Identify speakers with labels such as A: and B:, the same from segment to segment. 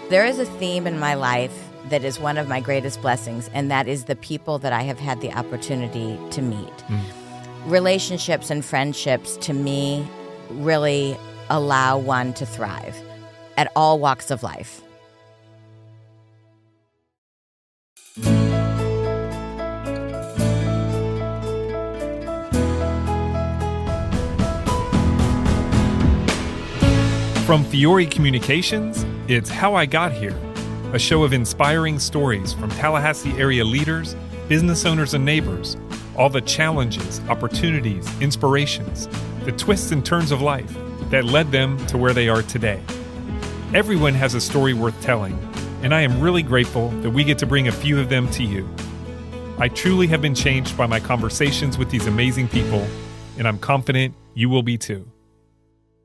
A: There is a theme in my life that is one of my greatest blessings, and that is the people that I have had the opportunity to meet. Relationships and friendships, to me, really allow one to thrive at all walks of life.
B: From Fiore Communications, it's How I Got Here, a show of inspiring stories from Tallahassee area leaders, business owners, and neighbors, all the challenges, opportunities, inspirations, the twists and turns of life that led them to where they are today. Everyone has a story worth telling, and I am really grateful that we get to bring a few of them to you. I truly have been changed by my conversations with these amazing people, and I'm confident you will be too.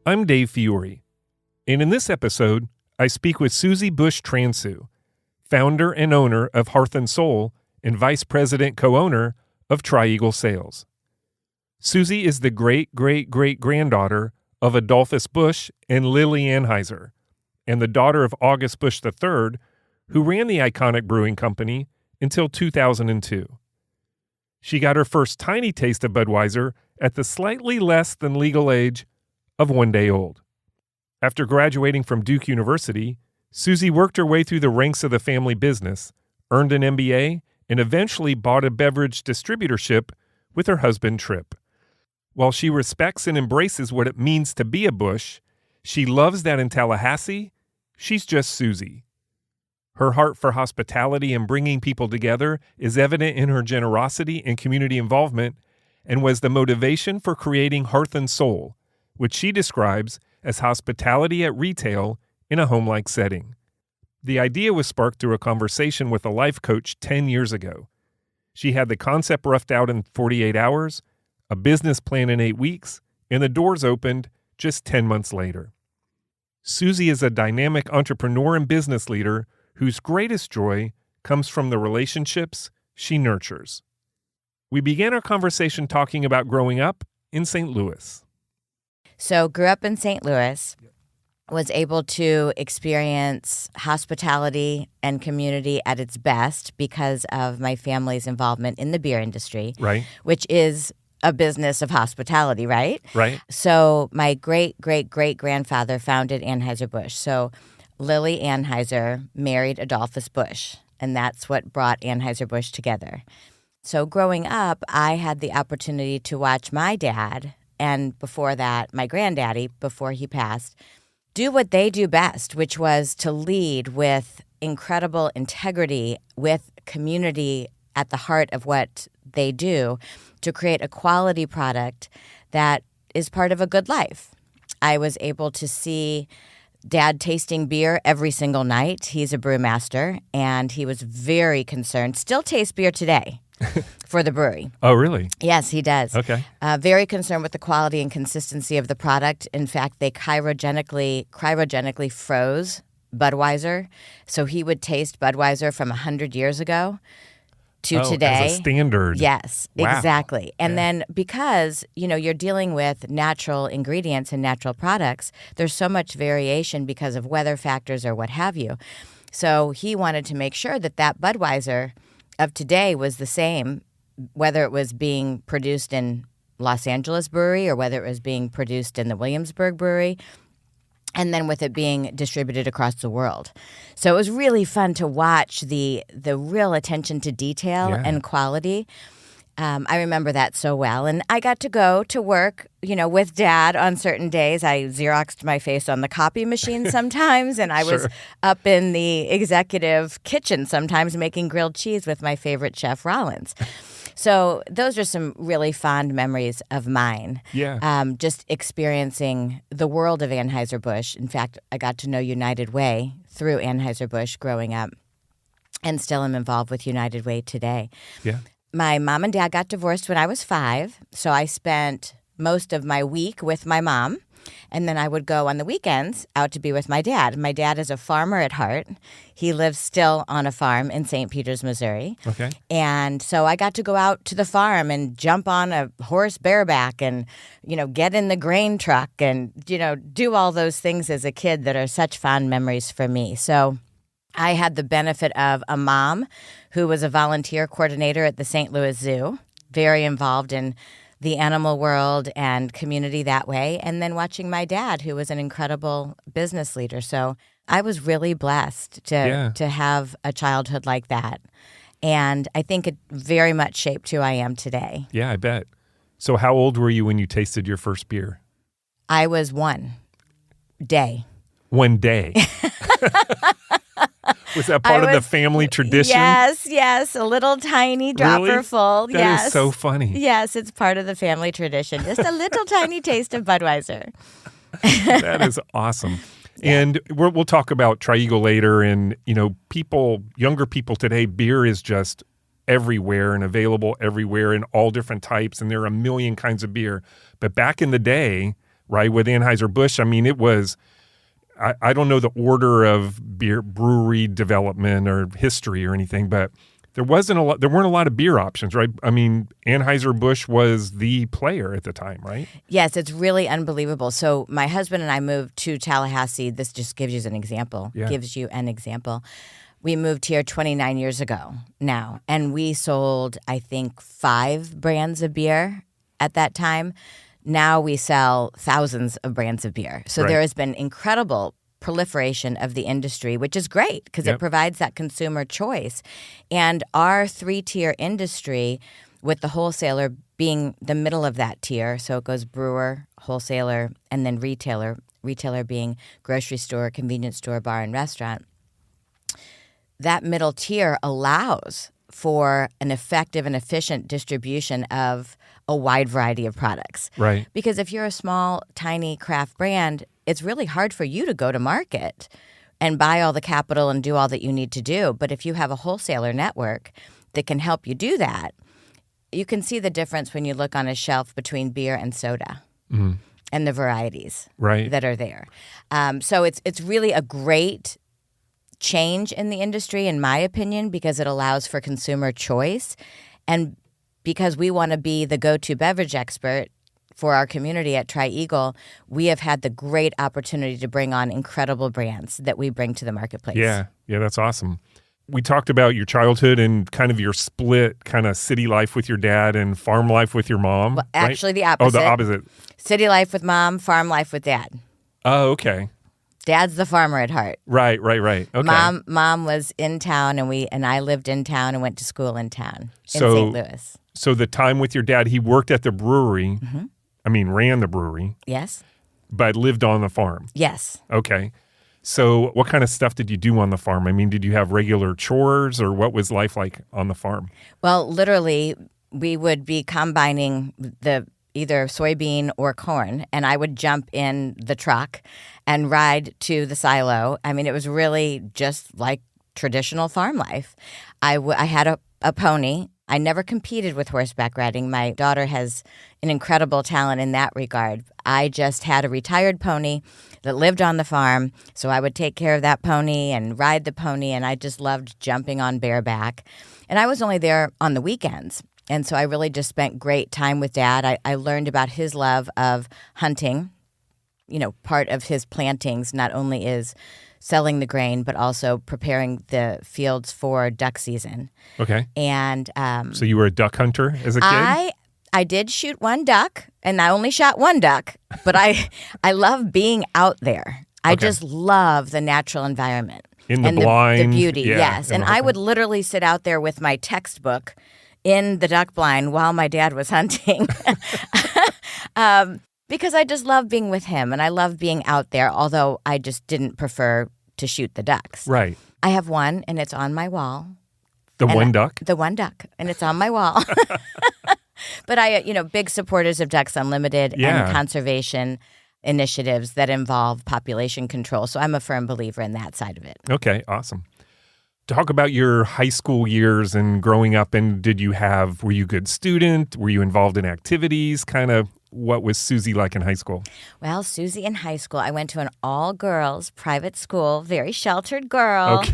B: I'm Dave Fiore. And in this episode, I speak with Susie Busch-Transou, founder and owner of Hearth and Soul and vice president co-owner of Tri-Eagle Sales. Susie is the great-great-great-granddaughter of Adolphus Busch and Lilly Anheuser, and the daughter of August Busch III, who ran the iconic brewing company until 2002. She got her first tiny taste of Budweiser at the slightly less than legal age of 1 day old. After graduating from Duke University, Susie worked her way through the ranks of the family business, earned an MBA, and eventually bought a beverage distributorship with her husband, Tripp. While she respects and embraces what it means to be a Busch, she loves that in Tallahassee, she's just Susie. Her heart for hospitality and bringing people together is evident in her generosity and community involvement, and was the motivation for creating Hearth and Soul, which she describes as hospitality at retail in a home-like setting. The idea was sparked through a conversation with a life coach 10 years ago. She had the concept roughed out in 48 hours, a business plan in 8 weeks, and the doors opened just 10 months later. Susie is a dynamic entrepreneur and business leader whose greatest joy comes from the relationships she nurtures. We began our conversation talking about growing up in St. Louis.
A: So grew up in St. Louis, was able to experience hospitality and community at its best because of my family's involvement in the beer industry,
B: Right.
A: which is a business of hospitality, right?
B: Right.
A: So my great-great-great-grandfather founded Anheuser-Busch. So Lilly Anheuser married Adolphus Busch, and that's what brought Anheuser-Busch together. So growing up, I had the opportunity to watch my dad, and before that, my granddaddy, before he passed, do what they do best, which was to lead with incredible integrity, with community at the heart of what they do, to create a quality product that is part of a good life. I was able to see Dad tasting beer every single night. He's a brewmaster, and he was very concerned, still tastes beer today, for the brewery.
B: Oh, really?
A: Yes, he does.
B: Okay.
A: Very concerned with the quality and consistency of the product. In fact, they cryogenically froze Budweiser. So he would taste Budweiser from 100 years ago to today.
B: As a standard.
A: Yes,
B: Wow.
A: exactly. And then because, you're dealing with natural ingredients and natural products, there's so much variation because of weather factors or what have you. So he wanted to make sure that Budweiser of today was the same, whether it was being produced in Los Angeles brewery or whether it was being produced in the Williamsburg brewery, and then with it being distributed across the world. So it was really fun to watch the real attention to detail and quality. I remember that so well. And I got to go to work, with Dad on certain days. I Xeroxed my face on the copy machine sometimes, and I was up in the executive kitchen sometimes making grilled cheese with my favorite chef, Rollins. So those are some really fond memories of mine.
B: Yeah.
A: Just experiencing the world of Anheuser-Busch. In fact, I got to know United Way through Anheuser-Busch growing up, and still am involved with United Way today.
B: Yeah.
A: My mom and dad got divorced when I was 5, so I spent most of my week with my mom, and then I would go on the weekends out to be with my dad. My dad is a farmer at heart. He lives still on a farm in St. Peters, Missouri.
B: Okay.
A: And so I got to go out to the farm and jump on a horse bareback and, get in the grain truck and, do all those things as a kid that are such fond memories for me. So I had the benefit of a mom who was a volunteer coordinator at the St. Louis Zoo, very involved in the animal world and community that way, and then watching my dad, who was an incredible business leader. So I was really blessed to have a childhood like that. And I think it very much shaped who I am today.
B: Yeah, I bet. So how old were you when you tasted your first beer?
A: I was one day.
B: One day. Was that part of the family tradition?
A: Yes. A little tiny dropper
B: Really?
A: full.
B: That is so funny.
A: Yes, it's part of the family tradition. Just a little tiny taste of Budweiser.
B: That is awesome. Yeah. And we'll talk about Tri-Eagle later. And, younger people today, beer is just everywhere and available everywhere in all different types. And there are a million kinds of beer. But back in the day, right, with Anheuser-Busch, it was... I don't know the order of beer brewery development or history or anything, but there weren't a lot of beer options, right? Anheuser-Busch was the player at the time, right?
A: Yes, it's really unbelievable. So my husband and I moved to Tallahassee. This just gives you an example. We moved here 29 years ago now, and we sold, I think, 5 brands of beer at that time. Now we sell thousands of brands of beer. So there has been incredible proliferation of the industry, which is great because it provides that consumer choice. And our 3-tier industry, with the wholesaler being the middle of that tier, so it goes brewer, wholesaler, and then retailer being grocery store, convenience store, bar, and restaurant. That middle tier allows for an effective and efficient distribution of a wide variety of products.
B: Right.
A: Because if you're a small, tiny craft brand, it's really hard for you to go to market and buy all the capital and do all that you need to do. But if you have a wholesaler network that can help you do that, you can see the difference when you look on a shelf between beer and soda and the varieties that are there. So it's really a great change in the industry, in my opinion, because it allows for consumer choice. And because we want to be the go-to beverage expert for our community at Tri-Eagle, we have had the great opportunity to bring on incredible brands that we bring to the marketplace.
B: Yeah, that's awesome. We talked about your childhood and kind of your split kind of city life with your dad and farm life with your mom.
A: Well, actually, the opposite.
B: Oh, the opposite.
A: City life with mom, farm life with dad.
B: Oh, okay.
A: Dad's the farmer at heart.
B: Right. Okay.
A: Mom was in town, and I lived in town and went to school in town in St. Louis.
B: So the time with your dad, he worked at the brewery. Ran the brewery.
A: Yes.
B: But lived on the farm.
A: Yes.
B: Okay. So what kind of stuff did you do on the farm? Did you have regular chores, or what was life like on the farm?
A: Well, literally, we would be combining either soybean or corn, and I would jump in the truck and ride to the silo. It was really just like traditional farm life. I had a pony. I never competed with horseback riding. My daughter has an incredible talent in that regard. I just had a retired pony that lived on the farm, so I would take care of that pony and ride the pony, and I just loved jumping on bareback. And I was only there on the weekends. And so I really just spent great time with Dad. I learned about his love of hunting. Part of his plantings not only is selling the grain, but also preparing the fields for duck season.
B: Okay.
A: And
B: so you were a duck hunter as a kid?
A: I did shoot one duck, and I only shot one duck, but I love being out there. I just love the natural environment.
B: In the blind.
A: The beauty, yes. And I would literally sit out there with my textbook in the duck blind while my dad was hunting. Because I just love being with him, and I love being out there, although I just didn't prefer to shoot the ducks.
B: Right.
A: I have one, and it's on my wall.
B: The one duck?
A: The one duck, and it's on my wall. But big supporters of Ducks Unlimited and conservation initiatives that involve population control. So I'm a firm believer in that side of it.
B: Okay, awesome. Talk about your high school years and growing up, and were you a good student? Were you involved in activities? Kind of what was Susie like in high school?
A: Well, Susie in high school, I went to an all-girls private school, very sheltered girl,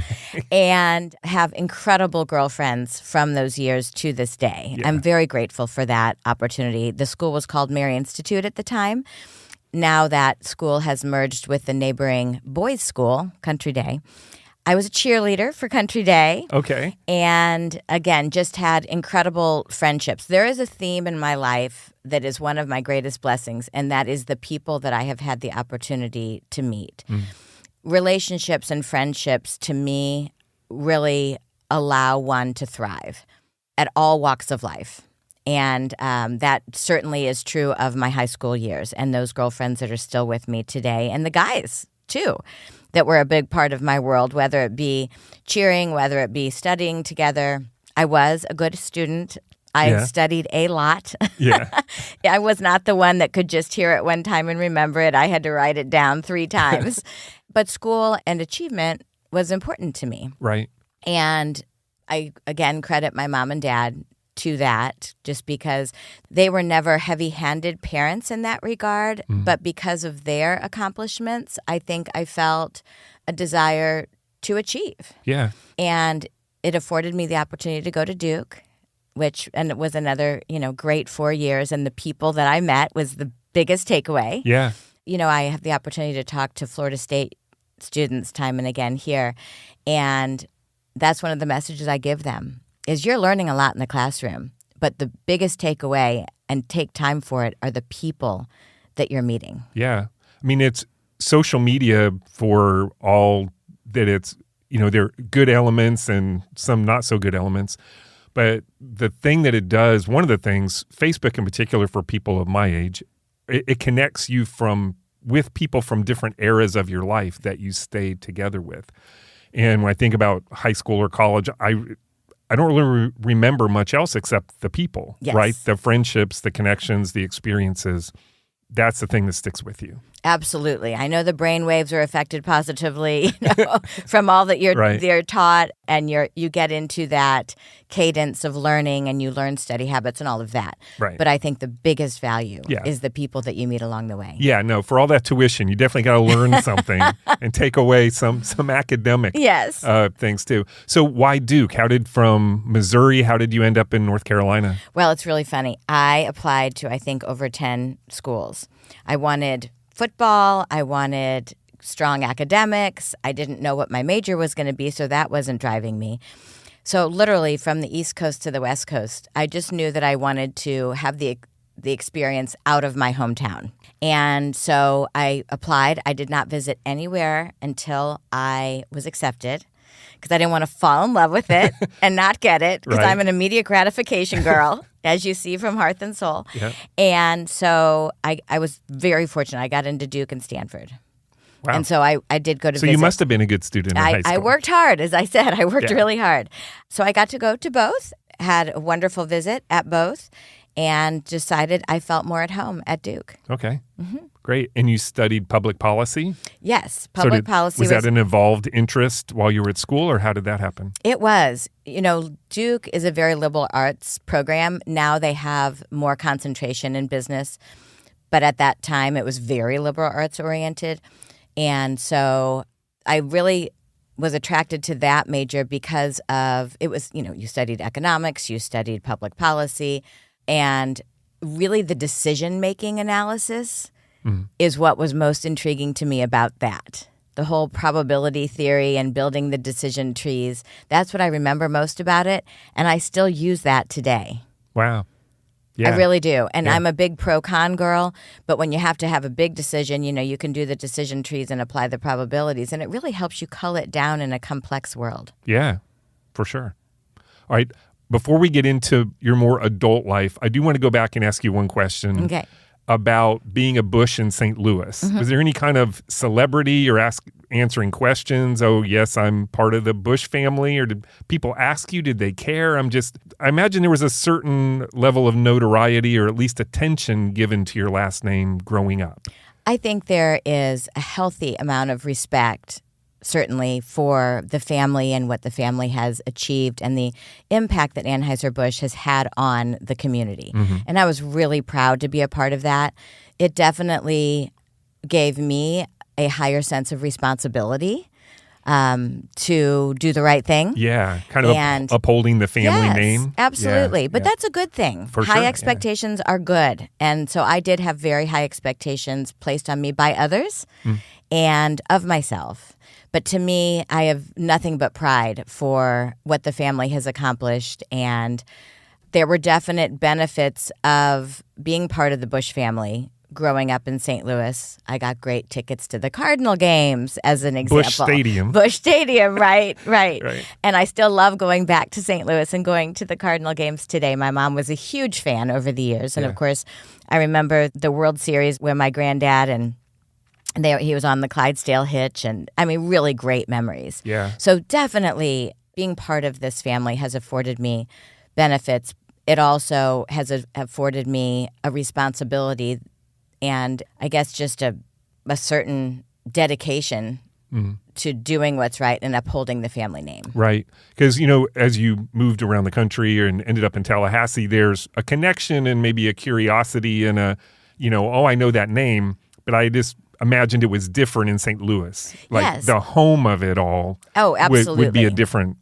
A: and have incredible girlfriends from those years to this day. Yeah. I'm very grateful for that opportunity. The school was called Mary Institute at the time. Now that school has merged with the neighboring boys' school, Country Day. I was a cheerleader for Country Day.
B: Okay.
A: And again, just had incredible friendships. There is a theme in my life that is one of my greatest blessings, and that is the people that I have had the opportunity to meet. Relationships and friendships, to me, really allow one to thrive at all walks of life. And that certainly is true of my high school years and those girlfriends that are still with me today, and the guys, too, that were a big part of my world, whether it be cheering, whether it be studying together. I was a good student. I studied a lot.
B: Yeah.
A: I was not the one that could just hear it one time and remember it. I had to write it down 3 times. But school and achievement was important to me.
B: Right.
A: And I, again, credit my mom and dad to that, just because they were never heavy-handed parents in that regard. But because of their accomplishments, I think I felt a desire to achieve.
B: Yeah.
A: And it afforded me the opportunity to go to Duke, and it was another, great 4 years. And the people that I met was the biggest takeaway.
B: Yeah.
A: I have the opportunity to talk to Florida State students time and again here. And that's one of the messages I give them, is you're learning a lot in the classroom, but the biggest takeaway, and take time for it, are the people that you're meeting.
B: Yeah. I mean, it's social media, for all that it's, there are good elements and some not so good elements. But the thing that it does, one of the things, Facebook in particular for people of my age, it connects you with people from different eras of your life that you stayed together with. And when I think about high school or college, I don't really remember much else except the people, right? The friendships, the connections, the experiences. That's the thing that sticks with you.
A: Absolutely. I know the brain waves are affected positively from all that you're taught, and you get into that cadence of learning, and you learn study habits and all of that.
B: Right.
A: But I think the biggest value is the people that you meet along the way.
B: Yeah, no, for all that tuition, you definitely got to learn something and take away some academic things too. So why Duke? From Missouri, how did you end up in North Carolina?
A: Well, it's really funny. I applied to, I think, over 10 schools. I wanted football. I wanted strong academics. I didn't know what my major was going to be, so that wasn't driving me. So literally from the East Coast to the West Coast, I just knew that I wanted to have the experience out of my hometown. And so I applied. I did not visit anywhere until I was accepted, because I didn't want to fall in love with it and not get it, because I'm an immediate gratification girl, as you see from Hearth and Soul. Yep. And so I was very fortunate. I got into Duke and Stanford. Wow. And so I did go to visit.
B: So you must have been a good student in high school.
A: I worked hard, as I said. I worked really hard. So I got to go to both, had a wonderful visit at both, and decided I felt more at home at Duke. Okay. Mm-hmm.
B: Great. And you studied public policy?
A: Yes. Public policy.
B: Was that an evolved interest while you were at school, or how did that happen?
A: It was. Duke is a very liberal arts program. Now they have more concentration in business. But at that time, it was very liberal arts oriented. And so I really was attracted to that major because of, it was, you studied economics, you studied public policy, and really the decision-making analysis is what was most intriguing to me about that. The whole probability theory and building the decision trees, that's what I remember most about it, and I still use that today.
B: Wow. Yeah.
A: I really do. And I'm a big pro-con girl, but when you have to have a big decision, you can do the decision trees and apply the probabilities, and it really helps you cull it down in a complex world.
B: Yeah, for sure. All right. Before we get into your more adult life, I do want to go back and ask you one question about being a Busch in St. Louis. Mm-hmm. Was there any kind of celebrity or answering questions? Oh, yes, I'm part of the Busch family. Or did people ask you? Did they care? I imagine there was a certain level of notoriety or at least attention given to your last name growing up.
A: I think there is a healthy amount of respect, certainly, for the family and what the family has achieved and the impact that Anheuser-Busch has had on the community. Mm-hmm. And I was really proud to be a part of that. It definitely gave me a higher sense of responsibility to do the right thing.
B: Yeah, kind of upholding the family name.
A: Absolutely.
B: Yeah,
A: but that's a good thing.
B: For
A: high
B: sure,
A: expectations are good. And so I did have very high expectations placed on me by others and of myself. But to me, I have nothing but pride for what the family has accomplished. And there were definite benefits of being part of the Busch family. Growing up in St. Louis, I got great tickets to the Cardinal games, as an example. Busch Stadium, right. And I still love going back to St. Louis and going to the Cardinal games today. My mom was a huge fan over the years. And, of course, I remember the World Series where my granddad and he was on the Clydesdale hitch. And, I mean, really great memories.
B: Yeah.
A: So definitely being part of this family has afforded me benefits. It also has afforded me a responsibility and I guess just a certain dedication to doing what's right and upholding the family name.
B: Right. Because, as you moved around the country and ended up in Tallahassee, there's a connection and maybe a curiosity and I know that name, but I just imagined it was different in St. Louis. Like the home of it all
A: absolutely.
B: would be a different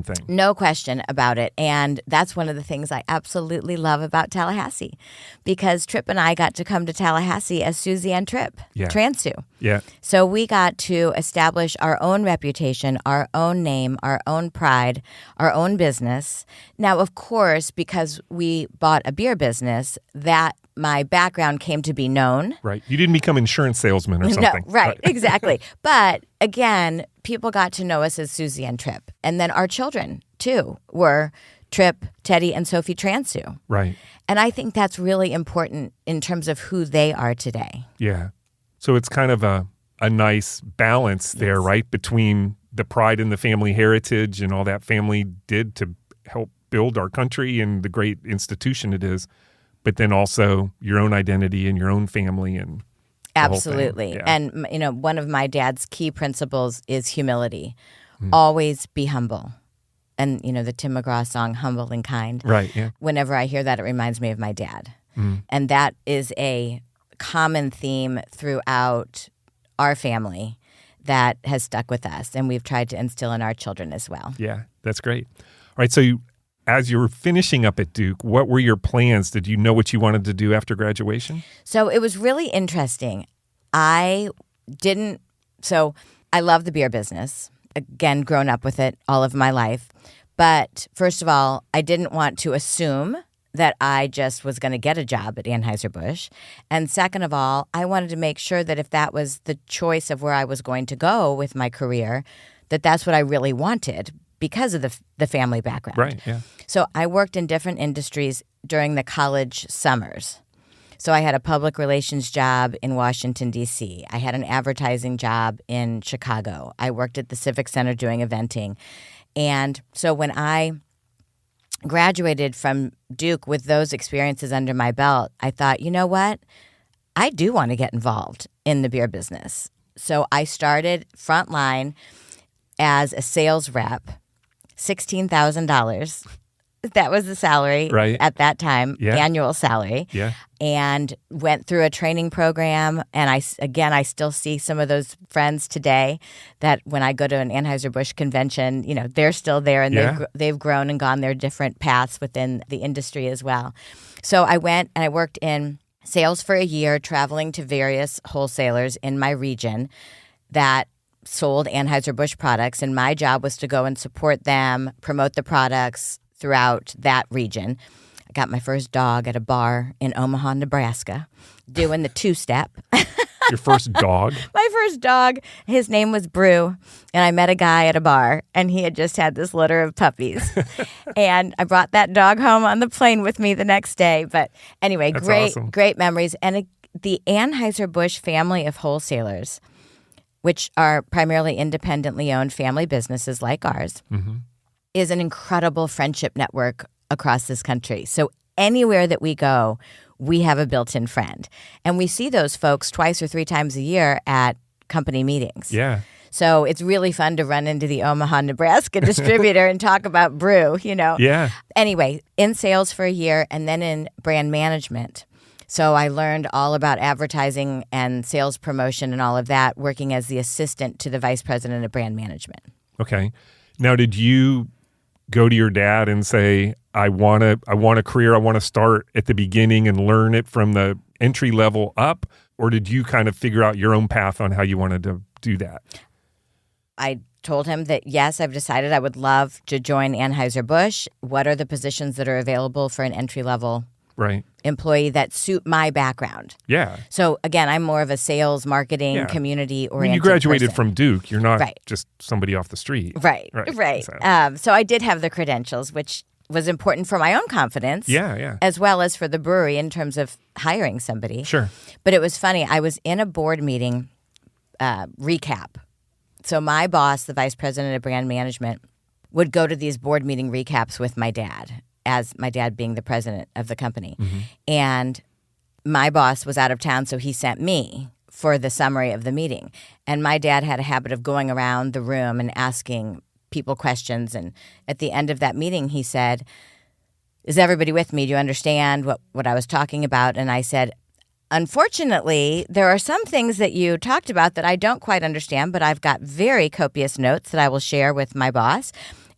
B: thing.
A: No question about it. And that's one of the things I absolutely love about Tallahassee, because Tripp and I got to come to Tallahassee as Susie and Tripp, Transou.
B: Yeah.
A: So we got to establish our own reputation, our own name, our own pride, our own business. Now, of course, because we bought a beer business, that my background came to be known.
B: Right. You didn't become insurance salesman or something.
A: No, right. Exactly. But again, people got to know us as Susie and Tripp. And then our children, too, were Tripp, Teddy, and Sophie Transou.
B: Right.
A: And I think that's really important in terms of who they are today.
B: Yeah. So it's kind of a nice balance there, right, between the pride in the family heritage and all that family did to help build our country and the great institution it is, but then also your own identity and your own family and
A: absolutely.
B: Yeah.
A: And one of my dad's key principles is humility. Always be humble. And the Tim McGraw song "Humble and Kind."
B: Right. Yeah.
A: Whenever I hear that, it reminds me of my dad. And that is a common theme throughout our family that has stuck with us, and we've tried to instill in our children as well.
B: Yeah, that's great. All right, so as you were finishing up at Duke, what were your plans? Did you know what you wanted to do after graduation?
A: So it was really interesting. I love the beer business. Again, grown up with it all of my life. But first of all, I didn't want to assume that I just was going to get a job at Anheuser-Busch. And second of all, I wanted to make sure that if that was the choice of where I was going to go with my career, that that's what I really wanted because of the family background.
B: Right, yeah.
A: So I worked in different industries during the college summers. So I had a public relations job in Washington, D.C. I had an advertising job in Chicago. I worked at the Civic Center doing eventing. And so when I graduated from Duke with those experiences under my belt, I thought, you know what? I do want to get involved in the beer business. So I started frontline as a sales rep, $16,000. That was the salary at that time, annual salary.
B: Yeah.
A: And went through a training program. And I still see some of those friends today that when I go to an Anheuser-Busch convention, they're still there and they've grown and gone their different paths within the industry as well. So I went and I worked in sales for a year, traveling to various wholesalers in my region that sold Anheuser-Busch products. And my job was to go and support them, promote the products throughout that region. I got my first dog at a bar in Omaha, Nebraska, doing the two-step.
B: Your first dog?
A: My first dog. His name was Brew, and I met a guy at a bar, and he had just had this litter of puppies. And I brought that dog home on the plane with me the next day. But anyway,
B: That's
A: great memories. And the Anheuser-Busch family of wholesalers, which are primarily independently owned family businesses like ours, is an incredible friendship network across this country. So anywhere that we go, we have a built-in friend. And we see those folks twice or three times a year at company meetings.
B: Yeah.
A: So it's really fun to run into the Omaha, Nebraska distributor and talk about brew,
B: Yeah.
A: Anyway, in sales for a year and then in brand management. So I learned all about advertising and sales promotion and all of that, working as the assistant to the vice president of brand management.
B: Okay. Now, did you go to your dad and say, I want a career, I want to start at the beginning and learn it from the entry level up? Or did you kind of figure out your own path on how you wanted to do that?
A: I told him that, yes, I've decided I would love to join Anheuser-Busch. What are the positions that are available for an entry-level employee that suit my background?
B: Yeah.
A: So, again, I'm more of a sales, marketing, community-oriented
B: I mean, you graduated
A: person.
B: from Duke. You're not just somebody off the street.
A: Right. So I did have the credentials, which was important for my own confidence.
B: Yeah.
A: As well as for the brewery in terms of hiring somebody.
B: Sure.
A: But it was funny. I was in a board meeting recap. So my boss, the vice president of brand management, would go to these board meeting recaps with my dad, as my dad being the president of the company.
B: Mm-hmm.
A: And my boss was out of town, so he sent me for the summary of the meeting. And my dad had a habit of going around the room and asking people questions. And at the end of that meeting, he said, "Is everybody with me? Do you understand what I was talking about?" And I said, "Unfortunately, there are some things that you talked about that I don't quite understand, but I've got very copious notes that I will share with my boss.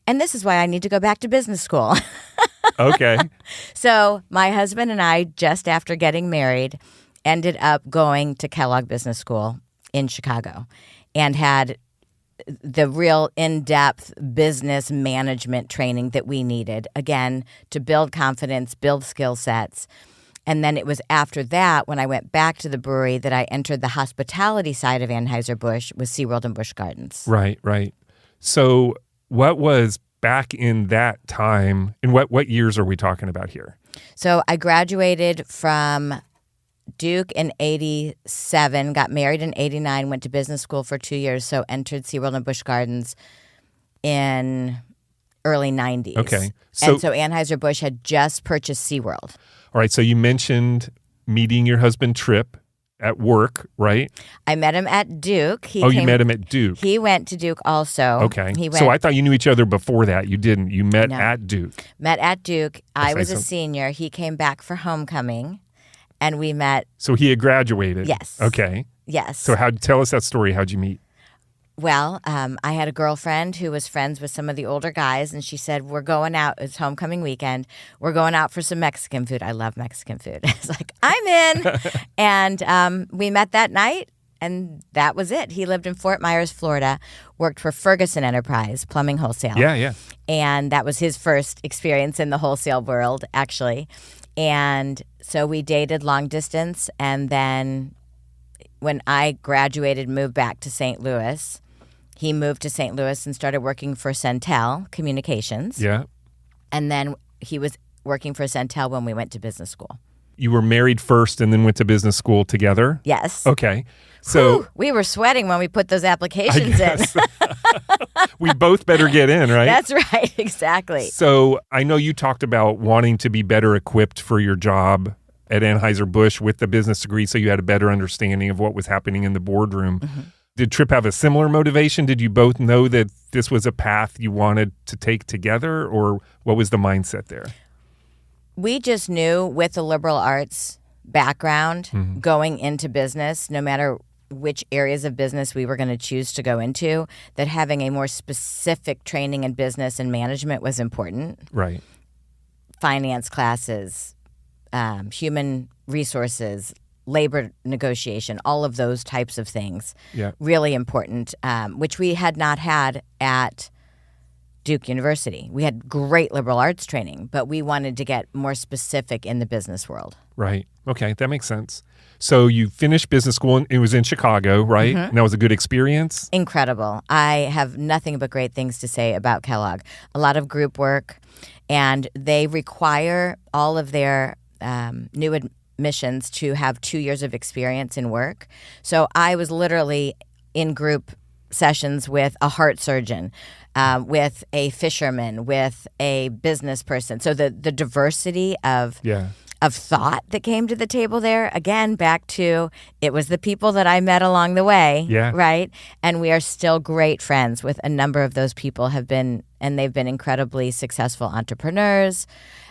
A: And this is why I need to go back to business school."
B: Okay.
A: So my husband and I, just after getting married, ended up going to Kellogg Business School in Chicago and had the real in-depth business management training that we needed, again, to build confidence, build skill sets. And then it was after that, when I went back to the brewery, that I entered the hospitality side of Anheuser-Busch with SeaWorld and Busch Gardens.
B: Right. So what was back in that time, and what years are we talking about here?
A: So I graduated from Duke in 87, got married in 89, went to business school for 2 years, so entered SeaWorld and Busch Gardens in early 90s.
B: Okay.
A: And so Anheuser-Busch had just purchased SeaWorld.
B: All right, so you mentioned meeting your husband, Tripp, at work, right?
A: I met him at Duke.
B: You met him at Duke.
A: He went to Duke also.
B: Okay. So I thought you knew each other before that. You didn't. You met at Duke.
A: Met at Duke. I was a senior. He came back for homecoming, and we met.
B: So he had graduated.
A: Yes.
B: Okay.
A: Yes.
B: So tell us that story. How'd you meet?
A: Well, I had a girlfriend who was friends with some of the older guys, and she said, "We're going out. It's homecoming weekend. We're going out for some Mexican food." I love Mexican food. I was like, "I'm in." And we met that night, and that was it. He lived in Fort Myers, Florida, worked for Ferguson Enterprise, plumbing wholesale.
B: Yeah.
A: And that was his first experience in the wholesale world, actually. And so we dated long distance, and then when I graduated, moved back to St. Louis. He moved to St. Louis and started working for Centel Communications.
B: Yeah.
A: And then he was working for Centel when we went to business school.
B: You were married first and then went to business school together?
A: Yes.
B: Okay. So
A: we were sweating when we put those applications in.
B: We both better get in, right?
A: That's right. Exactly.
B: So I know you talked about wanting to be better equipped for your job at Anheuser-Busch with the business degree, so you had a better understanding of what was happening in the boardroom. Mm-hmm. Did Tripp have a similar motivation? Did you both know that this was a path you wanted to take together, or what was the mindset there?
A: We just knew with the liberal arts background going into business, no matter which areas of business we were going to choose to go into, that having a more specific training in business and management was important.
B: Right.
A: Finance classes, human resources, labor negotiation, all of those types of things, really important, which we had not had at Duke University. We had great liberal arts training, but we wanted to get more specific in the business world.
B: Right. Okay, that makes sense. So you finished business school, and it was in Chicago, right? And that was a good experience?
A: Incredible. I have nothing but great things to say about Kellogg. A lot of group and they require all of their new admissions to have 2 years of experience in work. So I was literally in group sessions with a heart surgeon, with a fisherman, with a business person. So the diversity of thought that came to the table there, again, back to it was the people that I met along the way, right? And we are still great friends with a number of those people they've been incredibly successful entrepreneurs.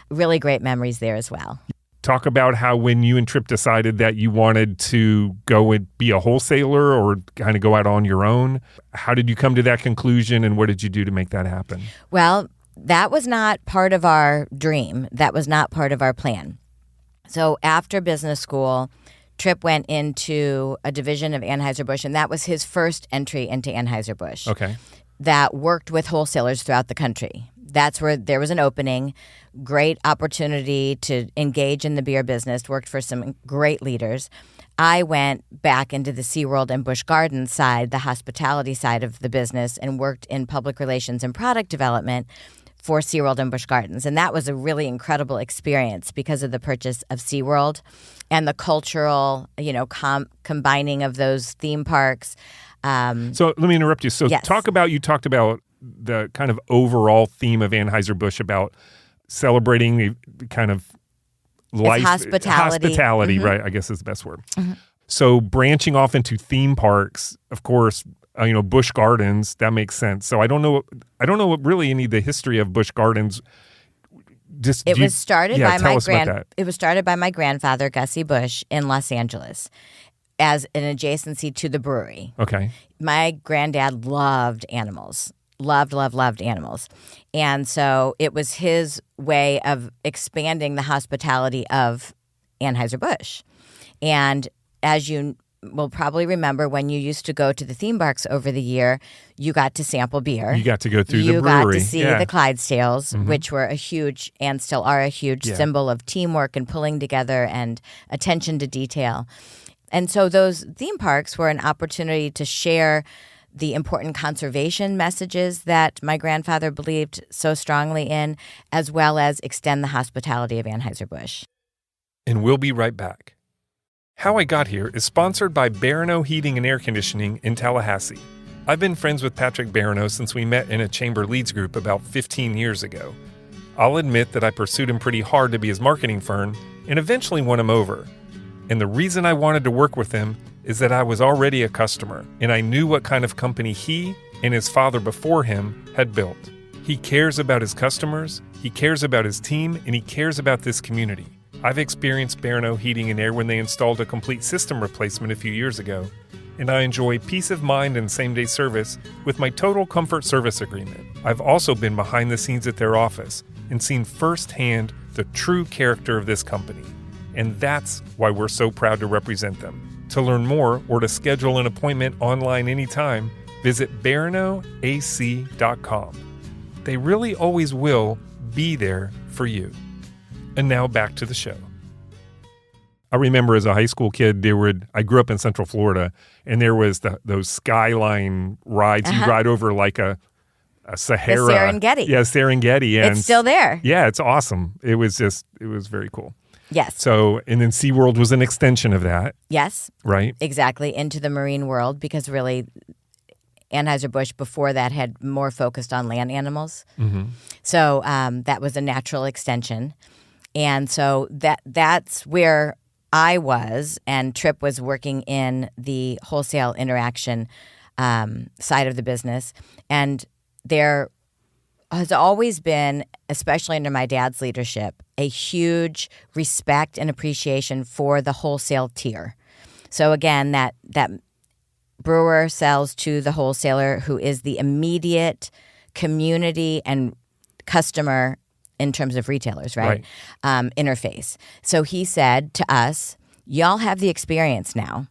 A: Really great memories there as well.
B: Talk about how when you and Tripp decided that you wanted to go and be a wholesaler or kind of go out on your own. How did you come to that conclusion, and what did you do to make that happen?
A: Well, that was not part of our dream. That was not part of our plan. So after business school, Tripp went into a division of Anheuser-Busch, and that was his first entry into Anheuser-Busch.
B: Okay.
A: That worked with wholesalers throughout the country. That's where there was an opening, great opportunity to engage in the beer business, worked for some great leaders. I went back into the SeaWorld and Busch Gardens side, the hospitality side of the business, and worked in public relations and product development for SeaWorld and Busch Gardens. And that was a really incredible experience because of the purchase of SeaWorld and the cultural, combining of those theme parks.
B: So let me interrupt you. So
A: yes.
B: you talked about the kind of overall theme of Anheuser-Busch about celebrating the kind of life.
A: It's hospitality.
B: Right, I guess is the best word. Mm-hmm. So branching off into theme parks, of course, Busch Gardens, that makes sense. So I don't know what really any of the history of Busch Gardens.
A: It was started by my grandfather, Gussie Busch, in Los Angeles as an adjacency to the brewery.
B: Okay.
A: My granddad loved animals. Loved animals. And so it was his way of expanding the hospitality of Anheuser-Busch. And as you will probably remember, when you used to go to the theme parks over the year, you got to sample beer.
B: You got to go through the brewery.
A: You got to see the Clydesdales, mm-hmm. which were a huge, and still are a huge symbol of teamwork and pulling together and attention to detail. And so those theme parks were an opportunity to share the important conservation messages that my grandfather believed so strongly in, as well as extend the hospitality of Anheuser-Busch.
B: And we'll be right back. How I Got Here is sponsored by Barano Heating and Air Conditioning in Tallahassee. I've been friends with Patrick Barano since we met in a chamber leads group about 15 years ago. I'll admit that I pursued him pretty hard to be his marketing firm and eventually won him over. And the reason I wanted to work with him is that I was already a customer, and I knew what kind of company he and his father before him had built. He cares about his customers, he cares about his team, and he cares about this community. I've experienced Barano Heating and Air when they installed a complete system replacement a few years ago, and I enjoy peace of mind and same-day service with my Total Comfort Service Agreement. I've also been behind the scenes at their office and seen firsthand the true character of this company. And that's why we're so proud to represent them. To learn more or to schedule an appointment online anytime, visit baranoac.com. They really always will be there for you. And now back to the show. I remember as a high school kid, I grew up in Central Florida, and there was those skyline rides. You ride over like a Sahara.
A: The Serengeti.
B: Yeah, Serengeti. And
A: it's still there.
B: Yeah, it's awesome. It was very cool.
A: Yes.
B: So, and then SeaWorld was an extension of that.
A: Yes.
B: Right?
A: Exactly, into the marine world, because really Anheuser-Busch before that had more focused on land animals. Mm-hmm. So that was a natural extension. And so that's where I was, and Tripp was working in the wholesale interaction side of the business. And there has always been, especially under my dad's leadership, a huge respect and appreciation for the wholesale tier. So again, that brewer sells to the wholesaler, who is the immediate community and customer in terms of retailers, right? Interface. So he said to us, y'all have the experience now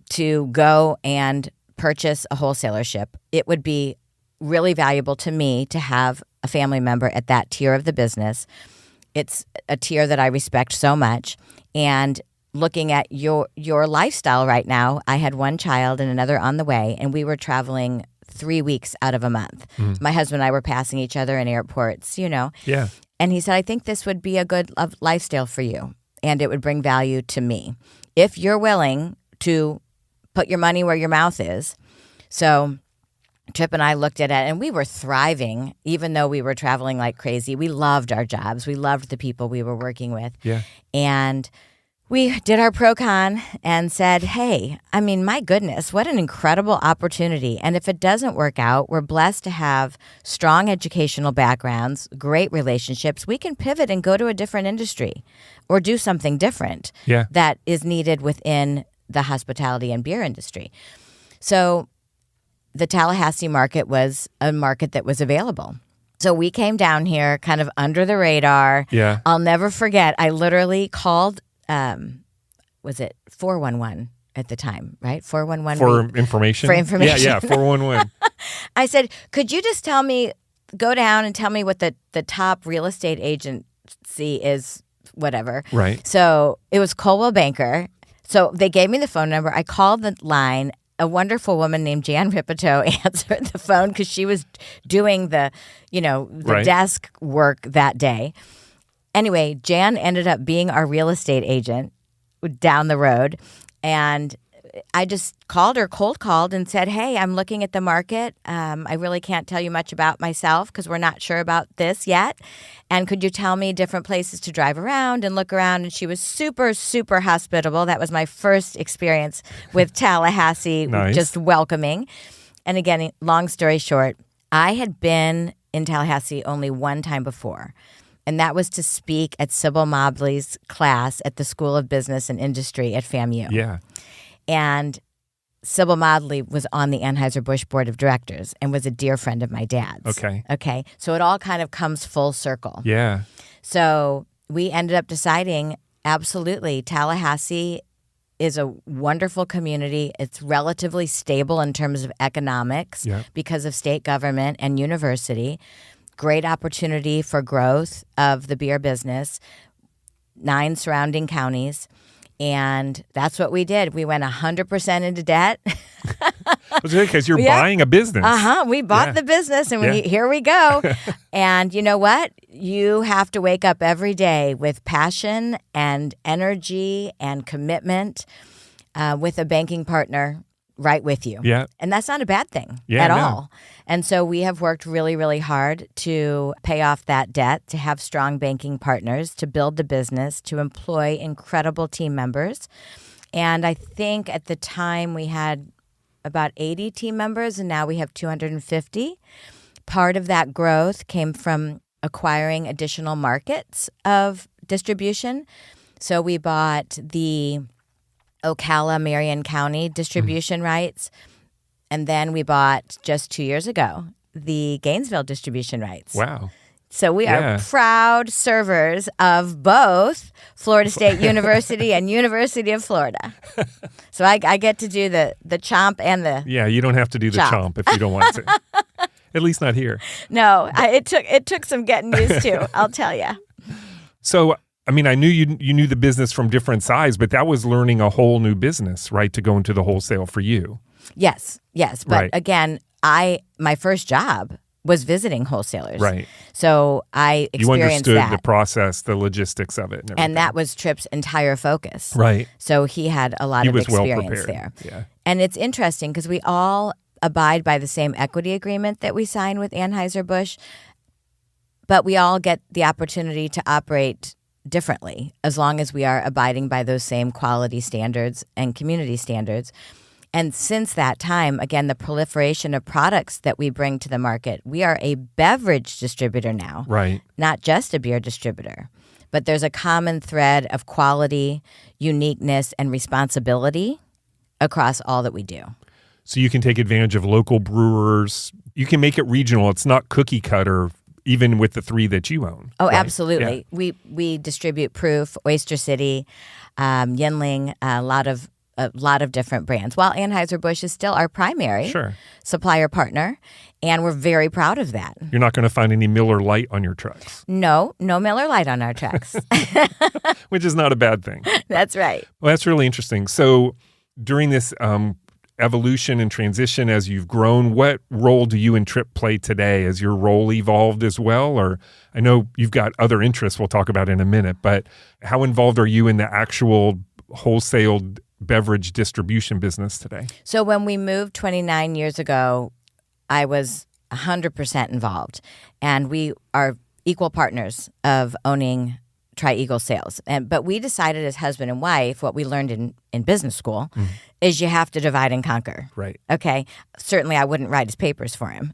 A: to go and purchase a wholesalership. It would be really valuable to me to have a family member at that tier of the business. It's a tier that I respect so much. And looking at your lifestyle right now, I had one child and another on the way, and we were traveling 3 weeks out of a month. Mm. My husband and I were passing each other in airports, Yeah. And he said, I think this would be a good lifestyle for you, and it would bring value to me if you're willing to put your money where your mouth is. So Tripp and I looked at it, and we were thriving, even though we were traveling like crazy. We loved our jobs. We loved the people we were working with.
B: Yeah.
A: And we did our pro-con and said, hey, I mean, my goodness, what an incredible opportunity. And if it doesn't work out, we're blessed to have strong educational backgrounds, great relationships. We can pivot and go to a different industry or do something different that is needed within the hospitality and beer industry. So the Tallahassee market was a market that was available. So we came down here kind of under the radar.
B: Yeah.
A: I'll never forget, I literally called was it 411 at the time, right? 411.
B: For information?
A: For information.
B: Yeah, 411.
A: I said, could you just go down and tell me what the top real estate agency is, whatever.
B: Right.
A: So it was Coldwell Banker. So they gave me the phone number. I called the line. A wonderful woman named Jan Ripito answered the phone because she was doing the
B: Right.
A: desk work that day. Anyway, Jan ended up being our real estate agent down the road. And I just cold called and said, hey, I'm looking at the market. I really can't tell you much about myself because we're not sure about this yet. And could you tell me different places to drive around and look around? And she was super, super hospitable. That was my first experience with Tallahassee,
B: Nice.
A: Just welcoming. And again, long story short, I had been in Tallahassee only one time before. And that was to speak at Sybil Mobley's class at the School of Business and Industry at FAMU.
B: Yeah.
A: And Sybil Mobley was on the Anheuser Busch board of directors and was a dear friend of my dad's. Okay. So it all kind of comes full circle.
B: Yeah.
A: So we ended up deciding, absolutely, Tallahassee is a wonderful community. It's relatively stable in terms of economics because of state government and university. Great opportunity for growth of the beer business, 9 surrounding counties. And that's what we did. We went 100% into debt.
B: Because you're buying a business.
A: We bought the business, and here we go. And you know what? You have to wake up every day with passion and energy and commitment with a banking partner right with you.
B: Yeah.
A: And that's not a bad thing at all. And so we have worked really, really hard to pay off that debt, to have strong banking partners, to build the business, to employ incredible team members. And I think at the time we had about 80 team members, and now we have 250. Part of that growth came from acquiring additional markets of distribution. So we bought the Ocala, Marion County distribution rights. And then we bought, just 2 years ago, the Gainesville distribution rights.
B: Wow.
A: So we are proud servers of both Florida State University and University of Florida. So I get to do the chomp and the
B: you don't have to do the chomp if you don't want to. At least not here.
A: No, it took some getting used to, I'll tell you.
B: So, I mean, I knew you knew the business from different sides, but that was learning a whole new business, right, to go into the wholesale for you.
A: Yes. But again, my first job was visiting wholesalers.
B: Right.
A: So I experienced
B: You understood
A: that.
B: the process, the logistics of it.
A: And that was Tripp's entire focus.
B: Right.
A: So he had a lot of experience there.
B: Yeah.
A: And it's interesting because we all abide by the same equity agreement that we sign with Anheuser-Busch, but we all get the opportunity to operate differently as long as we are abiding by those same quality standards and community standards. And since that time, again, the proliferation of products that we bring to the market, we are a beverage distributor now,
B: right?
A: Not just a beer distributor. But there's a common thread of quality, uniqueness, and responsibility across all that we do.
B: So you can take advantage of local brewers. You can make it regional. It's not cookie cutter, even with the 3 that you own.
A: Oh,
B: right?
A: Absolutely. Yeah. We distribute Proof, Oyster City, Yuengling, a lot of different brands. While Anheuser-Busch is still our primary supplier partner, and we're very proud of that.
B: You're not going to find any Miller Lite on your trucks.
A: No Miller Lite on our trucks.
B: Which is not a bad thing.
A: That's right.
B: Well, that's really interesting. So during this evolution and transition as you've grown, what role do you and Tripp play today? Has your role evolved as well? Or I know you've got other interests we'll talk about in a minute, but how involved are you in the actual wholesale beverage distribution business today?
A: So when we moved 29 years ago, I was 100% involved, and we are equal partners of owning Tri-Eagle Sales. But we decided as husband and wife, what we learned in business school is you have to divide and conquer.
B: Right.
A: Okay. Certainly I wouldn't write his papers for him.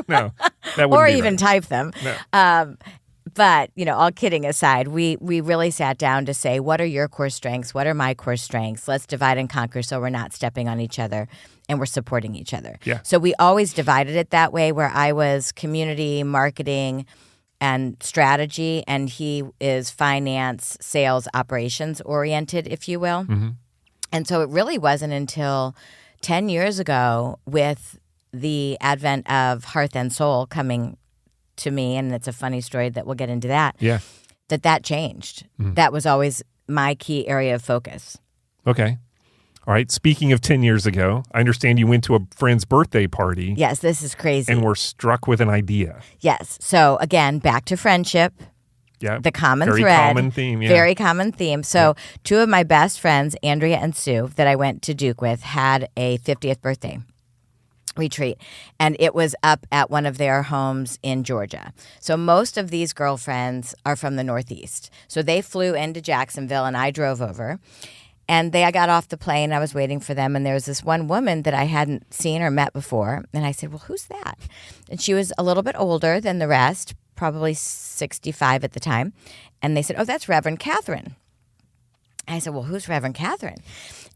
B: No, that wouldn't
A: or
B: be
A: even
B: right.
A: type them.
B: No.
A: But, all kidding aside, we really sat down to say, what are your core strengths? What are my core strengths? Let's divide and conquer so we're not stepping on each other and we're supporting each other.
B: Yeah.
A: So we always divided it that way, where I was community, marketing, and strategy, and he is finance, sales, operations oriented, if you will.
B: Mm-hmm.
A: And so it really wasn't until 10 years ago, with the advent of Hearth and Soul coming to me, and it's a funny story that we'll get into that,
B: Yeah.
A: that changed. That was always my key area of focus.
B: Okay. All right. Speaking of 10 years ago, I understand you went to a friend's birthday party.
A: Yes, this is crazy.
B: And were struck with an idea.
A: Yes. So again, back to friendship.
B: Yeah.
A: The common
B: very
A: thread.
B: Common theme. Yeah.
A: Very common theme. So two of my best friends, Andrea and Sue, that I went to Duke with, had a 50th birthday retreat, and it was up at one of their homes in Georgia. So most of these girlfriends are from the Northeast. So they flew into Jacksonville, and I drove over. And I got off the plane. I was waiting for them, and there was this one woman that I hadn't seen or met before. And I said, well, who's that? And she was a little bit older than the rest, probably 65 at the time. And they said, oh, that's Reverend Catherine. I said, well, who's Reverend Catherine?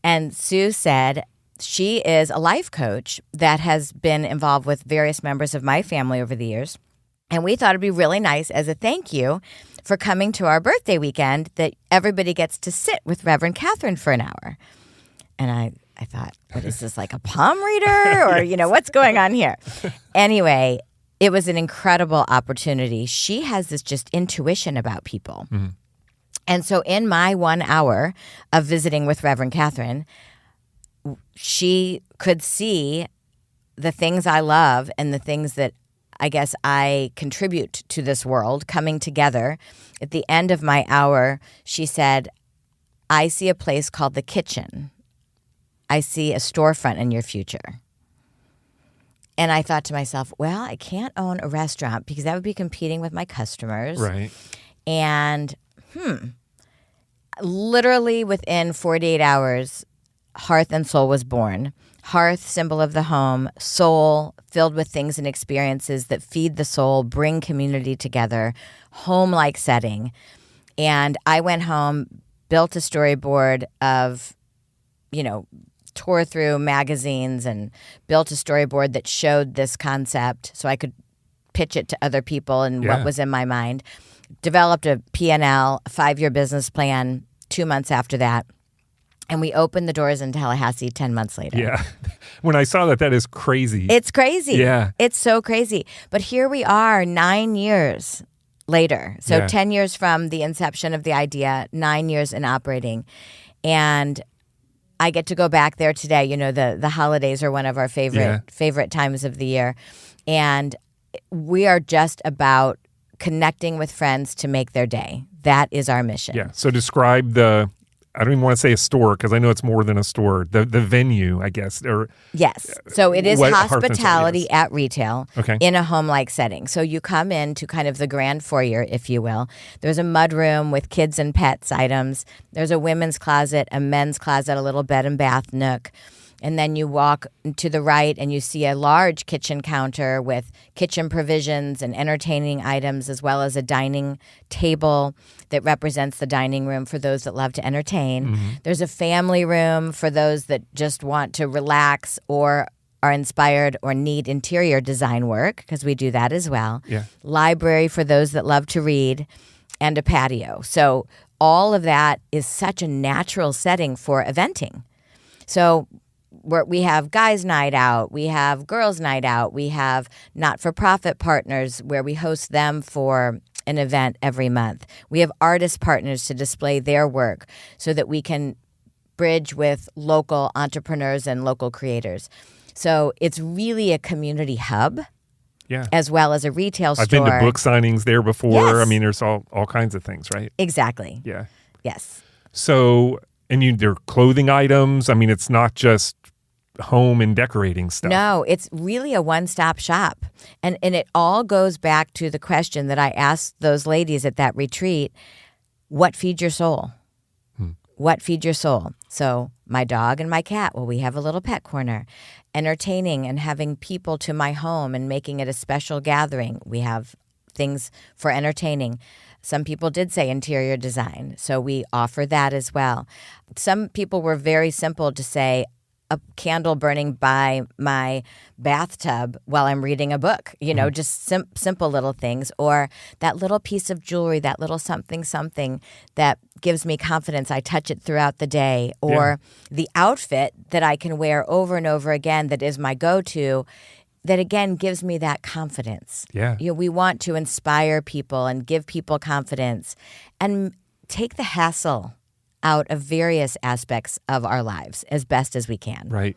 A: And Sue said, she is a life coach that has been involved with various members of my family over the years. And we thought it'd be really nice as a thank you for coming to our birthday weekend that everybody gets to sit with Reverend Catherine for an hour. And I thought, what is this, like a palm reader? Or, what's going on here? Anyway, it was an incredible opportunity. She has this just intuition about people. Mm-hmm. And so in my 1 hour of visiting with Reverend Catherine, she could see the things I love and the things that I guess I contribute to this world coming together. At the end of my hour, she said, I see a place called the kitchen. I see a storefront in your future. And I thought to myself, well, I can't own a restaurant because that would be competing with my customers.
B: Right.
A: And literally within 48 hours, Hearth and Soul was born. Hearth, symbol of the home. Soul, filled with things and experiences that feed the soul, bring community together. Home-like setting. And I went home, built a storyboard of, tore through magazines and built a storyboard that showed this concept so I could pitch it to other people and what was in my mind. Developed a P&L, a 5-year business plan 2 months after that. And we opened the doors in Tallahassee 10 months later.
B: Yeah. When I saw that is crazy.
A: It's crazy.
B: Yeah.
A: It's so crazy. But here we are 9 years later. So 10 years from the inception of the idea, 9 years in operating. And I get to go back there today. The holidays are one of our favorite times of the year. And we are just about connecting with friends to make their day. That is our mission.
B: Yeah. So describe I don't even want to say a store because I know it's more than a store. The venue, I guess.
A: Yes. So it is hospitality
B: yes.
A: at retail in a home-like setting. So you come into kind of the grand foyer, if you will. There's a mud room with kids and pets items. There's a women's closet, a men's closet, a little bed and bath nook. And then you walk to the right and you see a large kitchen counter with kitchen provisions and entertaining items, as well as a dining table that represents the dining room for those that love to entertain. Mm-hmm. There's a family room for those that just want to relax or are inspired or need interior design work, because we do that as well.
B: Yeah. Library
A: for those that love to read, and a patio. So all of that is such a natural setting for eventing. So we have guys' night out, we have girls' night out, we have not-for-profit partners where we host them for an event every month. We have artist partners to display their work so that we can bridge with local entrepreneurs and local creators. So it's really a community hub.
B: Yeah.
A: As well as a retail store.
B: I've been to book signings there before.
A: Yes.
B: I mean, there's all kinds of things, right?
A: Exactly.
B: Yeah.
A: Yes.
B: So, and there are clothing items. I mean, it's not just home and decorating stuff.
A: No, it's really a one-stop shop. And it all goes back to the question that I asked those ladies at that retreat, what feeds your soul? What feeds your soul? So my dog and my cat, well, we have a little pet corner. Entertaining and having people to my home and making it a special gathering. We have things for entertaining. Some people did say interior design, so we offer that as well. Some people were very simple to say, a candle burning by my bathtub while I'm reading a book, just simple little things, or that little piece of jewelry, that little something that gives me confidence. I touch it throughout the day, or the outfit that I can wear over and over again that is my go-to, that again gives me that confidence.
B: Yeah.
A: We want to inspire people and give people confidence and take the hassle out of various aspects of our lives as best as we can.
B: Right.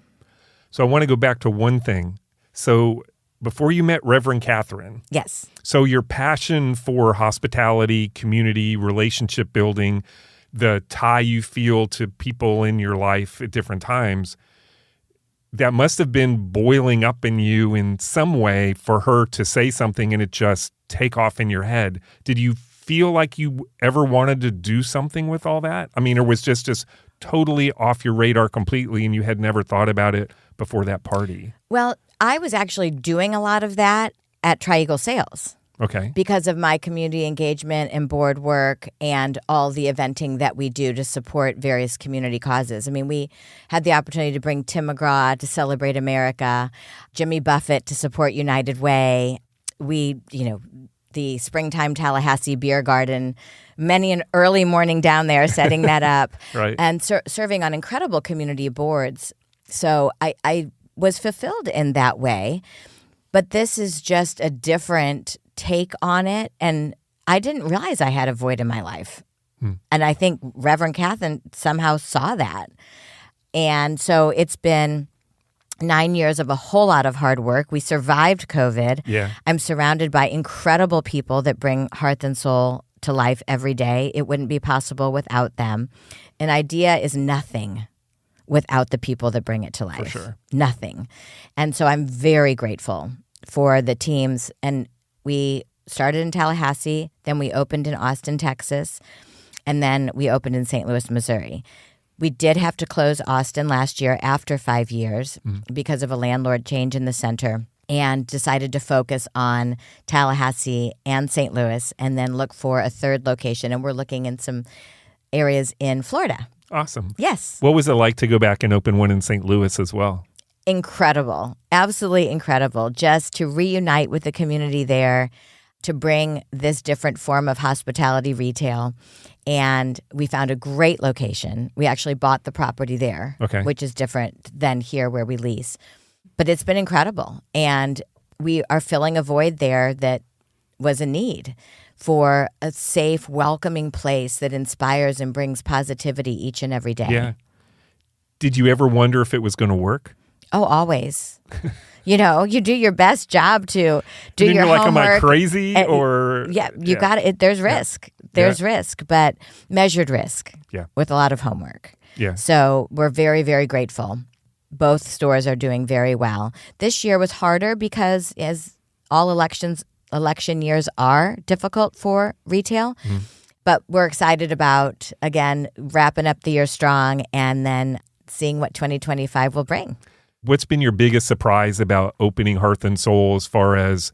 B: So I want to go back to one thing. So before you met Reverend Catherine.
A: Yes.
B: So your passion for hospitality, community, relationship building, the tie you feel to people in your life at different times, that must have been boiling up in you in some way for her to say something and it just take off in your head. Did you feel like you ever wanted to do something with all that? I mean, or was just totally off your radar completely and you had never thought about it before that party?
A: Well, I was actually doing a lot of that at Tri-Eagle Sales.
B: Okay.
A: Because of my community engagement and board work and all the eventing that we do to support various community causes. I mean, we had the opportunity to bring Tim McGraw to Celebrate America, Jimmy Buffett to support United Way. We, the Springtime Tallahassee Beer Garden, many an early morning down there setting that up.
B: Right.
A: And serving on incredible community boards. So I was fulfilled in that way. But this is just a different take on it. And I didn't realize I had a void in my life. And I think Reverend Catherine somehow saw that. And so it's been 9 years of a whole lot of hard work. We survived COVID.
B: Yeah.
A: I'm surrounded by incredible people that bring Hearth and Soul to life every day. It wouldn't be possible without them. An idea is nothing without the people that bring it to life.
B: For sure.
A: Nothing. And so I'm very grateful for the teams. And we started in Tallahassee, then we opened in Austin, Texas, and then we opened in St. Louis, Missouri. We did have to close Austin last year after 5 years because of a landlord change in the center, and decided to focus on Tallahassee and St. Louis and then look for a third location. And we're looking in some areas in Florida.
B: Awesome.
A: Yes.
B: What was it like to go back and open one in St. Louis as well?
A: Incredible. Absolutely incredible. Just to reunite with the community there, to bring this different form of hospitality retail. And we found a great location. We actually bought the property there, which is different than here where we lease. But it's been incredible. And we are filling a void there that was a need for a safe, welcoming place that inspires and brings positivity each and every day.
B: Yeah. Did you ever wonder if it was going to work?
A: Oh, always. You do your best job to do your
B: homework.
A: Am I
B: crazy? Or
A: you got it. There's risk. There's risk, but measured risk.
B: Yeah.
A: With a lot of homework.
B: Yeah.
A: So we're very, very grateful. Both stores are doing very well. This year was harder because, as all election years are difficult for retail. But we're excited about, again, wrapping up the year strong and then seeing what 2025 will bring.
B: What's been your biggest surprise about opening Hearth and Soul, as far as,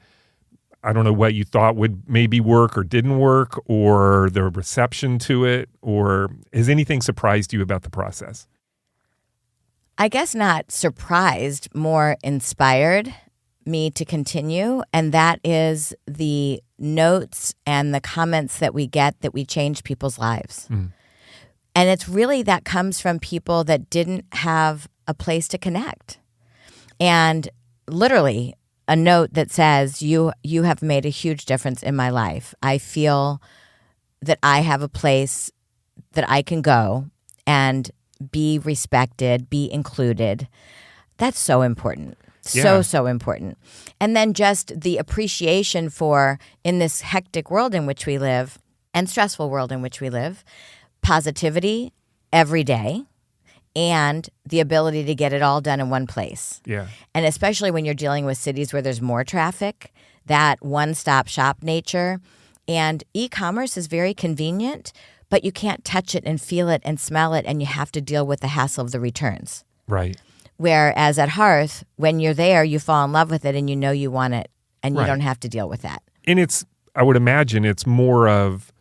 B: I don't know, what you thought would maybe work or didn't work, or the reception to it, or has anything surprised you about the process?
A: I guess not surprised, more inspired me to continue. And that is the notes and the comments that we get that we change people's lives. And it's really that comes from people that didn't have a place to connect. And literally a note that says, you have made a huge difference in my life. I feel that I have a place that I can go and be respected, be included. That's so important.
B: Yeah.
A: So important. And then just the appreciation for, in this hectic world in which we live and stressful world in which we live, positivity every day, and the ability to get it all done in one place.
B: Yeah.
A: And especially when you're dealing with cities where there's more traffic, that one-stop shop nature. And e-commerce is very convenient, but you can't touch it and feel it and smell it, and you have to deal with the hassle of the returns.
B: Right.
A: Whereas at Hearth, when you're there, you fall in love with it and you know you want it, and you don't have to deal with that.
B: And I would imagine it's more of,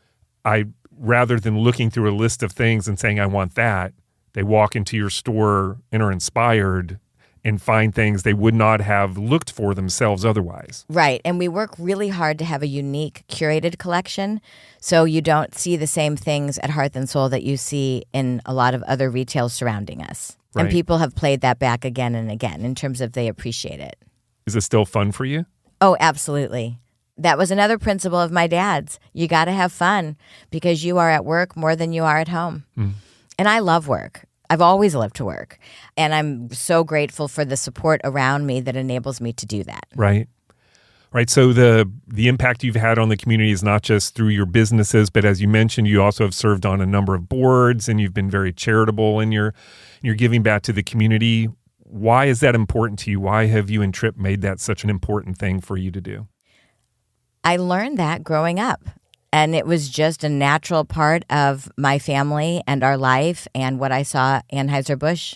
B: rather than looking through a list of things and saying, I want that They walk into your store and are inspired and find things they would not have looked for themselves otherwise.
A: Right. And we work really hard to have a unique curated collection, so you don't see the same things at Hearth and Soul that you see in a lot of other retail surrounding us.
B: Right.
A: And people have played that back again and again in terms of they appreciate it.
B: Is it still fun for you?
A: Oh, absolutely. That was another principle of my dad's. You got to have fun because you are at work more than you are at home. And I love work. I've always loved to work. And I'm so grateful for the support around me that enables me to do that.
B: Right. Right. So the impact you've had on the community is not just through your businesses, but as you mentioned, you also have served on a number of boards and you've been very charitable in your giving back to the community. Why is that important to you? Why have you and Tripp made that such an important thing for you to do?
A: I learned that growing up. And it was just a natural part of my family and our life and what I saw Anheuser Busch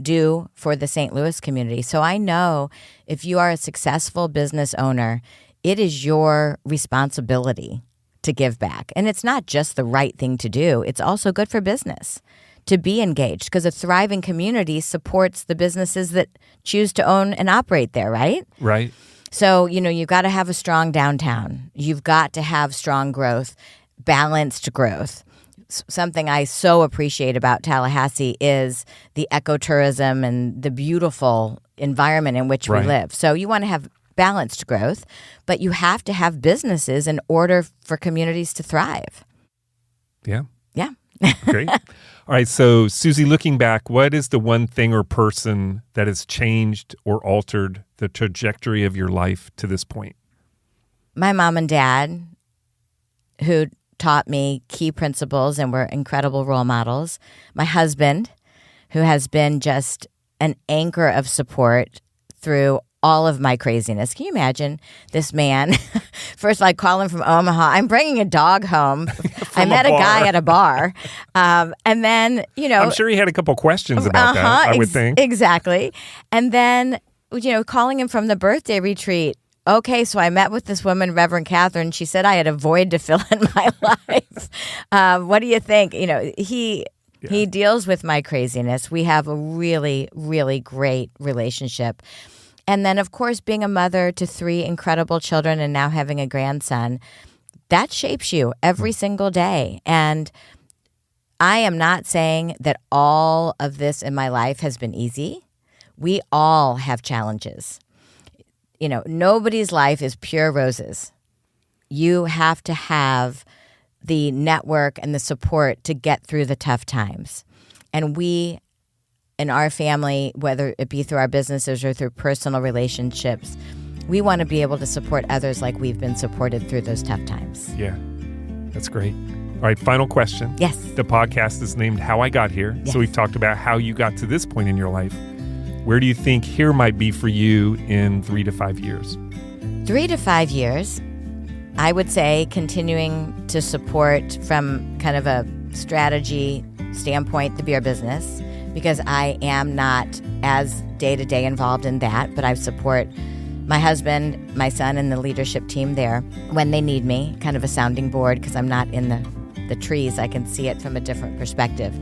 A: do for the St. Louis community. So I know if you are a successful business owner, it is your responsibility to give back. And it's not just the right thing to do. It's also good for business to be engaged because a thriving community supports the businesses that choose to own and operate there, right?
B: Right.
A: So, you've got to have a strong downtown. You've got to have strong growth, balanced growth. Something I so appreciate about Tallahassee is the ecotourism and the beautiful environment in which we live. So you want to have balanced growth, but you have to have businesses in order for communities to thrive.
B: Yeah.
A: Yeah.
B: Great. All right. So, Susie, looking back, what is the one thing or person that has changed or altered the trajectory of your life to this point?
A: My mom and dad, who taught me key principles and were incredible role models. My husband, who has been just an anchor of support through all of my craziness. Can you imagine this man? First, I call him from Omaha. I'm bringing a dog home. I met a guy at a bar. And then,
B: I'm sure he had a couple questions about that, I would think.
A: Exactly. And then, calling him from the birthday retreat. Okay, so I met with this woman, Reverend Catherine. She said I had a void to fill in my life. What do you think? He deals with my craziness. We have a really, really great relationship. And then, of course, being a mother to 3 incredible children and now having a grandson, that shapes you every single day. And I am not saying that all of this in my life has been easy. We all have challenges. Nobody's life is pure roses. You have to have the network and the support to get through the tough times. And we, in our family, whether it be through our businesses or through personal relationships, we want to be able to support others like we've been supported through those tough times.
B: Yeah, that's great. All right, final question.
A: Yes.
B: The podcast is named How I Got Here.
A: Yes.
B: So we've talked about how you got to this point in your life. Where do you think here might be for you in 3 to 5 years?
A: 3 to 5 years, I would say continuing to support from kind of a strategy standpoint the beer business, because I am not as day-to-day involved in that, but I support my husband, my son, and the leadership team there when they need me, kind of a sounding board because I'm not in the trees. I can see it from a different perspective.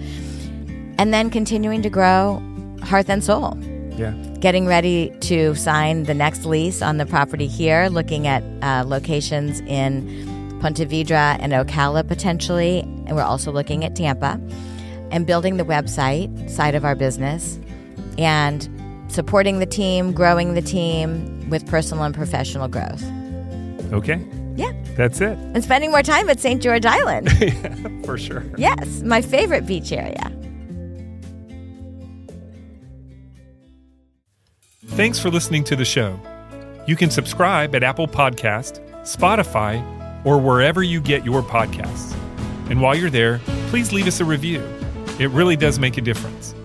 A: And then continuing to grow Hearth and Soul.
B: Yeah.
A: Getting ready to sign the next lease on the property here, looking at locations in Ponte Vedra and Ocala potentially, and we're also looking at Tampa, and building the website side of our business and supporting the team, growing the team with personal and professional growth.
B: Okay.
A: Yeah.
B: That's it.
A: And spending more time at St. George Island.
B: Yeah, for sure.
A: Yes, my favorite beach area.
B: Thanks for listening to the show. You can subscribe at Apple Podcast, Spotify, or wherever you get your podcasts. And while you're there, please leave us a review. It really does make a difference.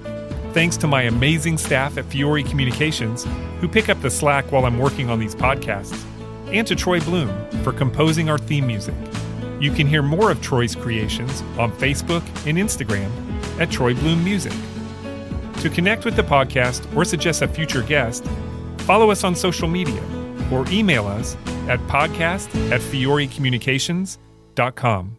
B: Thanks to my amazing staff at Fiore Communications, who pick up the slack while I'm working on these podcasts, and to Troy Bloom for composing our theme music. You can hear more of Troy's creations on Facebook and Instagram at Troy Bloom Music. To connect with the podcast or suggest a future guest, follow us on social media or email us at podcast@fiorecommunications.com.